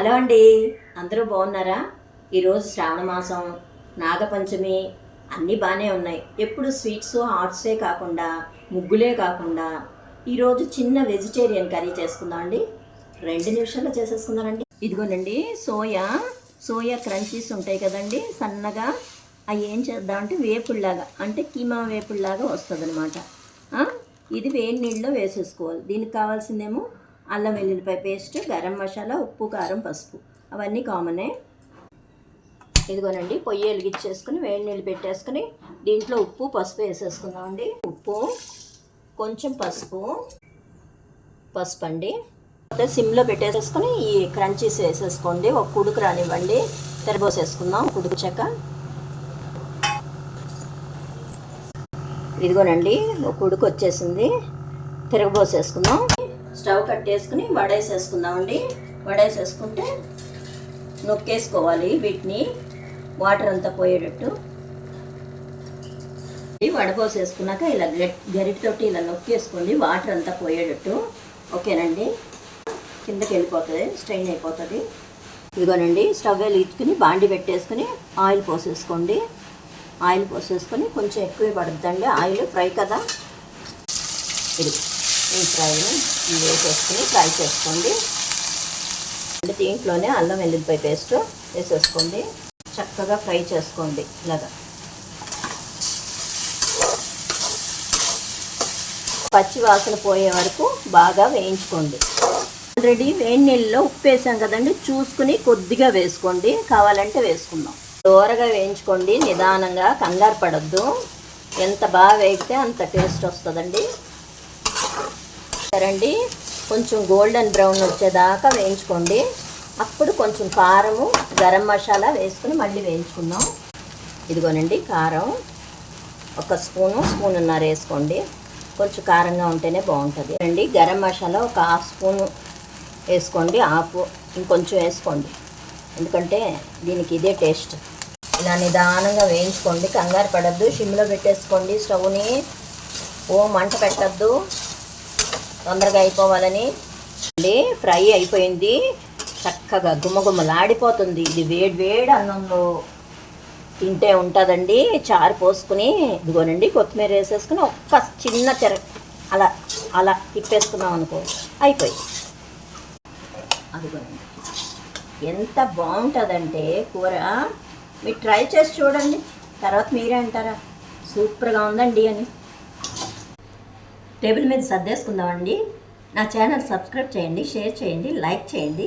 Hello అండి, అందరూ బాగున్నారా? ఈరోజు శ్రావణ మాసం, నాగపంచమి అన్నీ బాగానే ఉన్నాయి. ఎప్పుడు స్వీట్స్ హాట్సే కాకుండా, ముగ్గులే కాకుండా ఈరోజు చిన్న వెజిటేరియన్ కర్రీ చేసుకుందాం అండి. 2 నిమిషాల్లో చేసేసుకుందామండి. ఇదిగోనండి, సోయా క్రంచీస్ ఉంటాయి కదండి, సన్నగా. అవి ఏం చేద్దామంటే వేపుల్లాగా, అంటే కీమా వేపుల్లాగా వస్తుంది అనమాట. ఇది వేడి నీళ్ళలో వేసేసుకోవాలి. దీనికి కావాల్సిందేమో అల్లం వెల్లుల్లిపాయ పేస్ట్, గరం మసాలా, ఉప్పు, కారం, పసుపు, అవన్నీ కామనే. ఇదిగోనండి, పొయ్యి వెలిగించేసుకుని వేడి నీళ్ళు పెట్టేసుకుని దీంట్లో ఉప్పు, పసుపు వేసేసుకుందామండి. ఉప్పు, కొంచెం పసుపు అండి. సిమ్లో పెట్టేసుకొని ఈ క్రంచీస్ వేసేసుకోండి. ఒక కుడుకు రానివ్వండి, తెరబోసేసుకుందాం. కుడుకుచాక ఇదిగోనండి, ఒక కుడుకు వచ్చేసింది, తిరగబోసేసుకుందాం. స్టవ్ కట్టేసుకుని వడేసేసుకుందామండి. వడేసేసుకుంటే నొక్కేసుకోవాలి వీటిని, వాటర్ అంతా పోయేటట్టు. వడపోసేసుకున్నాక ఇలా గరిటతోటి ఇలా నొక్కేసుకోండి, వాటర్ అంతా పోయేటట్టు. ఓకేనండి, కిందకి వెళ్ళిపోతుంది, స్ట్రెయిన్ అయిపోతుంది. ఇదిగోనండి, స్టవ్ వెలిగించుకుని బాండి పెట్టేసుకుని ఆయిల్ పోసేసుకోండి. ఆయిల్ పోసేసుకొని కొంచెం ఎక్కువ పడుతుందండి, ఆయిల్ ఫ్రై కదా. ఇది ఈ ఫ్రైని వేసేసుకుని ఫ్రై చేసుకోండి. దీంట్లోనే అల్లం వెల్లుల్లిపాయ పేస్ట్ వేసేసుకోండి. చక్కగా ఫ్రై చేసుకోండి. ఇలాగా పచ్చి వాసన పోయే వరకు బాగా వేయించుకోండి. ఆల్రెడీ వేడి నీళ్ళలో ఉప్పు వేసాం కదండి, చూసుకుని కొద్దిగా వేసుకోండి, కావాలంటే వేసుకుందాం. దూరగా వేయించుకోండి, నిదానంగా, కంగారు పడద్దు. ఎంత బాగా వేగితే అంత టేస్ట్ వస్తుందండి. సరేండి, కొంచెం గోల్డెన్ బ్రౌన్ వచ్చేదాకా వేయించుకోండి. అప్పుడు కొంచెం కారము, గరం మసాలా వేసుకుని మళ్ళీ వేయించుకుందాం. ఇదిగోనండి, కారం ఒక స్పూన్నర వేసుకోండి. కొంచెం కారంగా ఉంటేనే బాగుంటుంది అండి. గరం మసాలా ఒక హాఫ్ స్పూను వేసుకోండి, ఇంకొంచెం వేసుకోండి, ఎందుకంటే దీనికి ఇదే టేస్ట్. ఇలా నిదానంగా వేయించుకోండి, కంగారు పడద్దు. సిమ్లో పెట్టేసుకోండి స్టవ్ని. మంట పెట్టద్దు, తొందరగా అయిపోవాలని. ఫ్రై అయిపోయింది, చక్కగా గుమ్మగుమ్మలాడిపోతుంది. ఇది వేడి అన్నంలో తింటే ఉంటుందండి. చారు పోసుకుని ఇదిగోనండి, కొత్తిమీర వేసేసుకుని ఒక్క చిన్న అలా తిప్పేసుకున్నాం అనుకో, అయిపోయి. అదిగోనండి, ఎంత బాగుంటుందంటే కూర. మీరు ట్రై చేసి చూడండి, తర్వాత మీరే అంటారా సూపర్గా ఉందండి అని. టేబుల్ మీద సర్దేసుకుందామండి. నా ఛానల్ సబ్స్క్రైబ్ చేయండి, షేర్ చేయండి, లైక్ చేయండి.